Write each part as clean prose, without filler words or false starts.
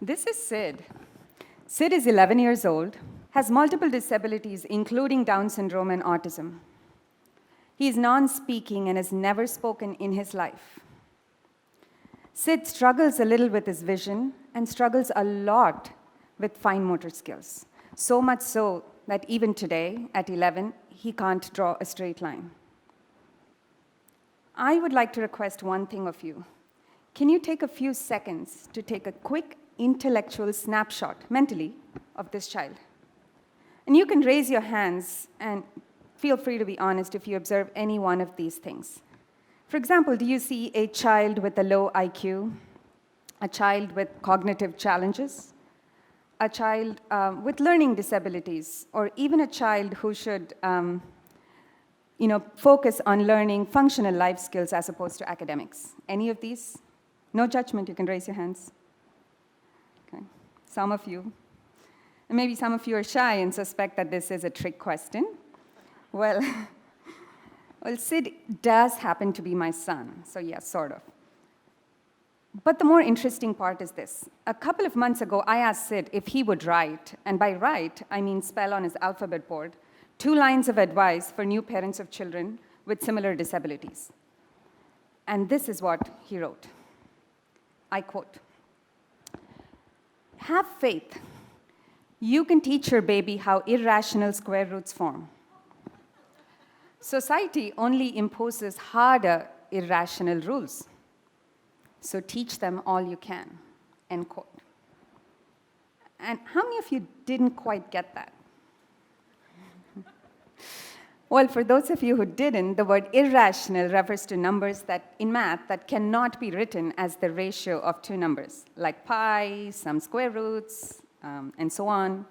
This is Sid. Sid is 11 years old, has multiple disabilities, including Down syndrome and autism. He is non-speaking and has never spoken in his life. Sid struggles a little with his vision and struggles a lot with fine motor skills. So much so that even today, at 11, he can't draw a straight line. I would like to request one thing of you. Can you take a few seconds to take a quick intellectual snapshot, mentally, of this child? And you can raise your hands and feel free to be honest if you observe any one of these things. For example, do you see a child with a low IQ, a child with cognitive challenges, a child with learning disabilities, or even a child who should focus on learning functional life skills as opposed to academics? Any of these? No judgment, you can raise your hands. Okay. Some of you. And maybe some of you are shy and suspect that this is a trick question. Well, Sid does happen to be my son, so yes, sort of. But the more interesting part is this. A couple of months ago, I asked Sid if he would write, and by write, I mean spell on his alphabet board, 2 lines of advice for new parents of children with similar disabilities. And this is what he wrote. I quote, "Have faith. You can teach your baby how irrational square roots form. Society only imposes harder irrational rules. So teach them all you can," end quote. And how many of you didn't quite get that? Well, for those of you who didn't, the word irrational refers to numbers that, in math, that cannot be written as the ratio of 2 numbers, like pi, some square roots, and so on.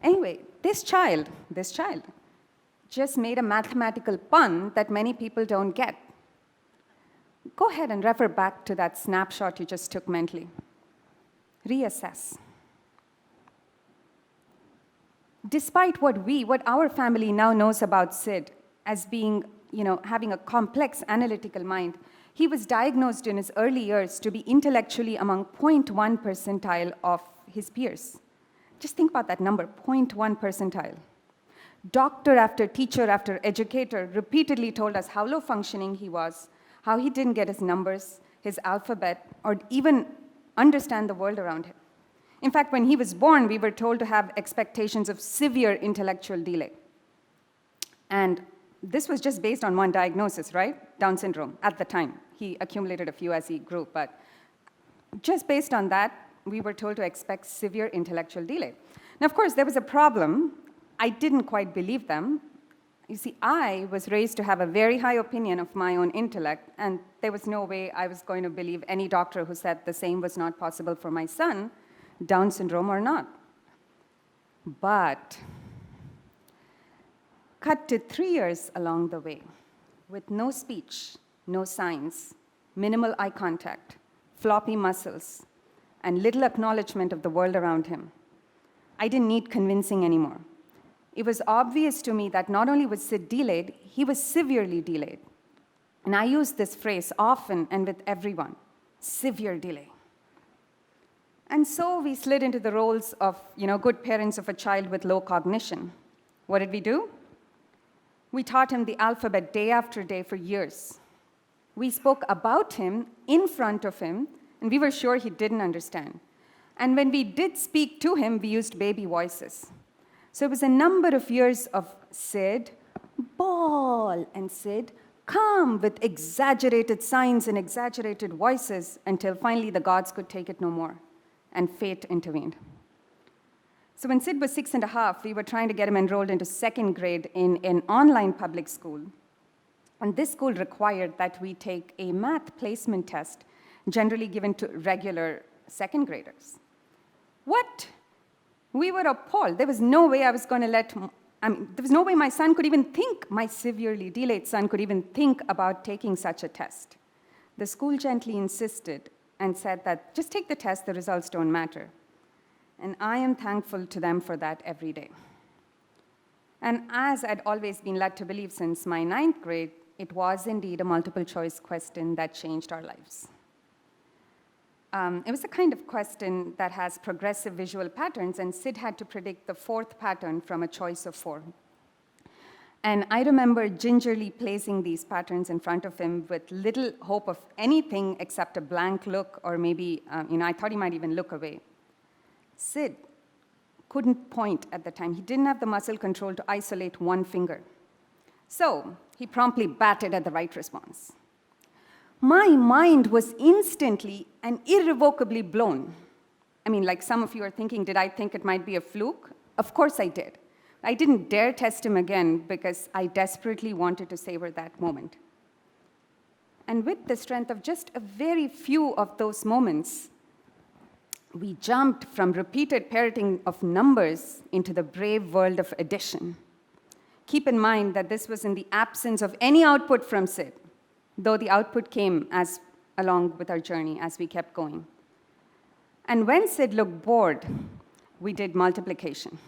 Anyway, this child just made a mathematical pun that many people don't get. Go ahead and refer back to that snapshot you just took mentally. Reassess. Despite what our family now knows about Sid as being, having a complex analytical mind, he was diagnosed in his early years to be intellectually among 0.1 percentile of his peers. Just think about that number, 0.1 percentile. Doctor after teacher after educator repeatedly told us how low functioning he was, how he didn't get his numbers, his alphabet, or even understand the world around him. In fact, when he was born, we were told to have expectations of severe intellectual delay. And this was just based on one diagnosis, right? Down syndrome, at the time. He accumulated a few as he grew, but just based on that, we were told to expect severe intellectual delay. Now, of course, there was a problem. I didn't quite believe them. You see, I was raised to have a very high opinion of my own intellect, and there was no way I was going to believe any doctor who said the same was not possible for my son, Down syndrome or not. But cut to 3 years along the way, with no speech, no signs, minimal eye contact, floppy muscles, and little acknowledgement of the world around him. I didn't need convincing anymore. It was obvious to me that not only was Sid delayed, he was severely delayed. And I use this phrase often and with everyone, severe delay. And so we slid into the roles of, good parents of a child with low cognition. What did we do? We taught him the alphabet day after day for years. We spoke about him in front of him, and we were sure he didn't understand. And when we did speak to him, we used baby voices. So it was a number of years of Sid, ball, and Sid, come, with exaggerated signs and exaggerated voices until finally the gods could take it no more, and fate intervened. So when Sid was 6.5, we were trying to get him enrolled into 2nd grade in an online public school. And this school required that we take a math placement test, generally given to regular 2nd graders. What? We were appalled. There was no way I was going to there was no way my son could even think, my severely delayed son could even think about taking such a test. The school gently insisted and said that just take the test, the results don't matter. And I am thankful to them for that every day. And as I'd always been led to believe since my 9th grade, it was indeed a multiple choice question that changed our lives. It was a kind of question that has progressive visual patterns, and Sid had to predict the fourth pattern from a choice of 4. And I remember gingerly placing these patterns in front of him with little hope of anything except a blank look, or maybe, I thought he might even look away. Sid couldn't point at the time. He didn't have the muscle control to isolate one finger. So he promptly batted at the right response. My mind was instantly and irrevocably blown. I mean, like some of you are thinking, did I think it might be a fluke? Of course I did. I didn't dare test him again because I desperately wanted to savor that moment. And with the strength of just a very few of those moments, we jumped from repeated parroting of numbers into the brave world of addition. Keep in mind that this was in the absence of any output from Sid, though the output came along with our journey as we kept going. And when Sid looked bored, we did multiplication.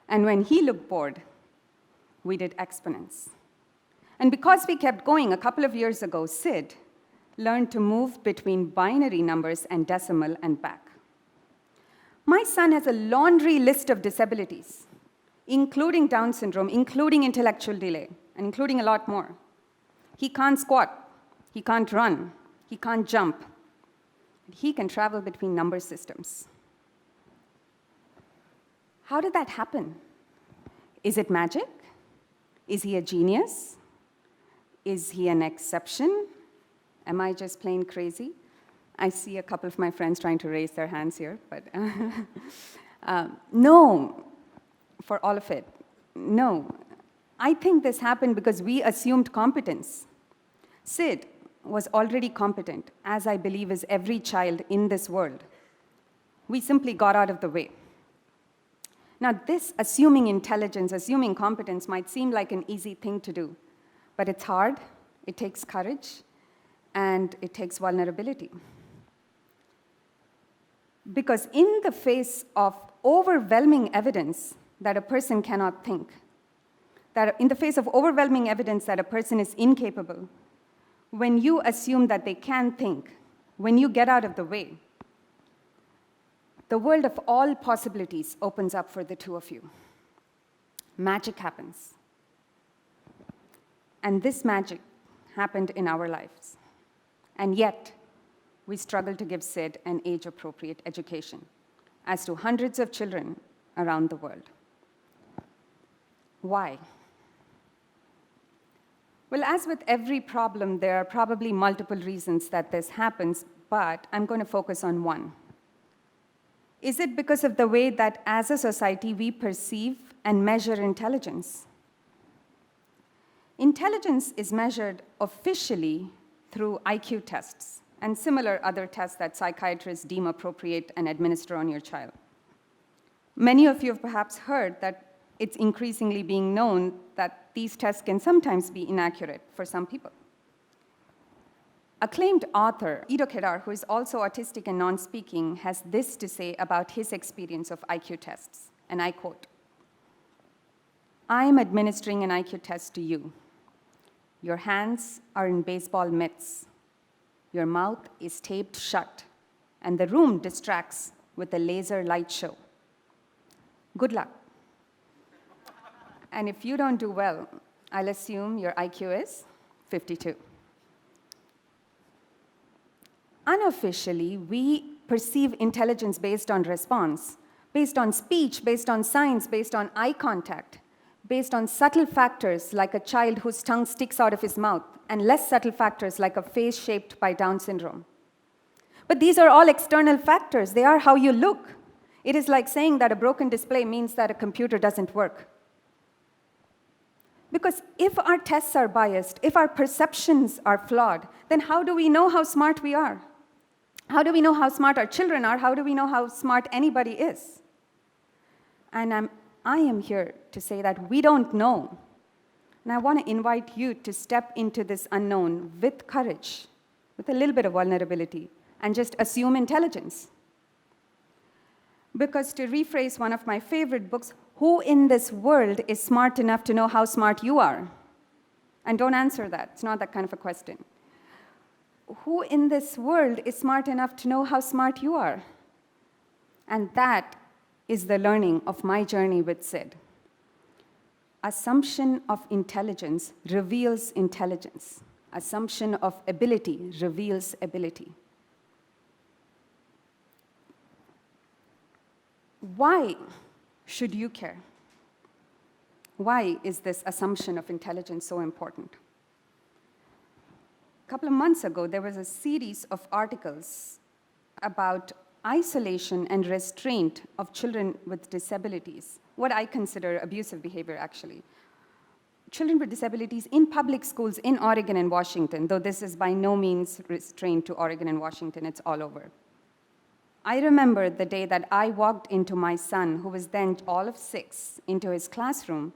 And when he looked bored, we did exponents. And because we kept going, a couple of years ago, Sid learned to move between binary numbers and decimal and back. My son has a laundry list of disabilities, including Down syndrome, including intellectual delay, and including a lot more. He can't squat, he can't run, he can't jump. But he can travel between number systems. How did that happen? Is it magic? Is he a genius? Is he an exception? Am I just plain crazy? I see a couple of my friends trying to raise their hands here, but no, for all of it, no. I think this happened because we assumed competence. Sid was already competent, as I believe is every child in this world. We simply got out of the way. Now, this assuming intelligence, assuming competence might seem like an easy thing to do, but it's hard, it takes courage, and it takes vulnerability. Because in the face of overwhelming evidence that a person cannot think, that in the face of overwhelming evidence that a person is incapable, when you assume that they can think, when you get out of the way, the world of all possibilities opens up for the two of you. Magic happens. And this magic happened in our lives. And yet, we struggle to give Sid an age-appropriate education, as do hundreds of children around the world. Why? Well, as with every problem, there are probably multiple reasons that this happens, but I'm going to focus on one. Is it because of the way that, as a society, we perceive and measure intelligence? Intelligence is measured officially through IQ tests and similar other tests that psychiatrists deem appropriate and administer on your child. Many of you have perhaps heard that it's increasingly being known that these tests can sometimes be inaccurate for some people. Acclaimed author IDO Keller, who is also autistic and non-speaking, has this to say about his experience of IQ tests, and I quote, "I am administering an IQ test to you. Your hands are in baseball mitts. Your mouth is taped shut, and the room distracts with a laser light show. Good luck. And if you don't do well, I'll assume your IQ is 52. Unofficially, we perceive intelligence based on response, based on speech, based on signs, based on eye contact, based on subtle factors like a child whose tongue sticks out of his mouth, and less subtle factors like a face shaped by Down syndrome. But these are all external factors. They are how you look. It is like saying that a broken display means that a computer doesn't work. Because if our tests are biased, if our perceptions are flawed, then how do we know how smart we are? How do we know how smart our children are? How do we know how smart anybody is? And I am here to say that we don't know. And I want to invite you to step into this unknown with courage, with a little bit of vulnerability, and just assume intelligence. Because to rephrase one of my favorite books, who in this world is smart enough to know how smart you are? And don't answer that. It's not that kind of a question. who in this world is smart enough to know how smart you are? And that is the learning of my journey with Sid. Assumption of intelligence reveals intelligence. Assumption of ability reveals ability. Why should you care? Why is this assumption of intelligence so important? A couple of months ago, there was a series of articles about isolation and restraint of children with disabilities, what I consider abusive behavior, actually. Children with disabilities in public schools in Oregon and Washington, though this is by no means restrained to Oregon and Washington, it's all over. I remember the day that I walked into my son, who was then all of 6, into his classroom,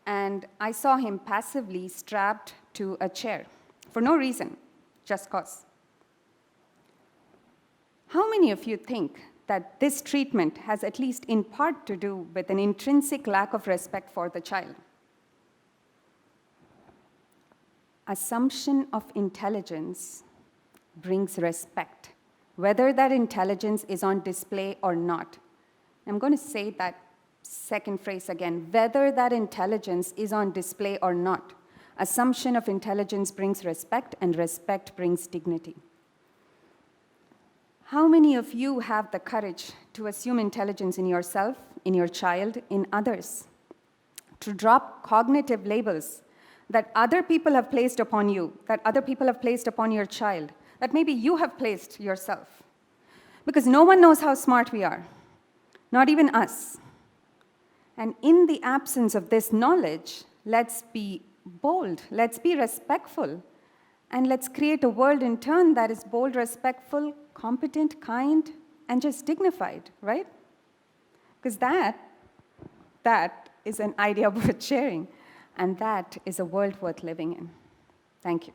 and I saw him passively strapped to a chair for no reason, just cause. How many of you think that this treatment has at least in part to do with an intrinsic lack of respect for the child? Assumption of intelligence brings respect, whether that intelligence is on display or not. I'm going to say that second phrase again, whether that intelligence is on display or not. Assumption of intelligence brings respect, and respect brings dignity. How many of you have the courage to assume intelligence in yourself, in your child, in others? To drop cognitive labels that other people have placed upon you, that other people have placed upon your child, that maybe you have placed yourself. Because no one knows how smart we are, not even us. And in the absence of this knowledge, let's be bold, let's be respectful, and let's create a world in turn that is bold, respectful, competent, kind, and just dignified, right? Because that is an idea worth sharing, and that is a world worth living in. Thank you.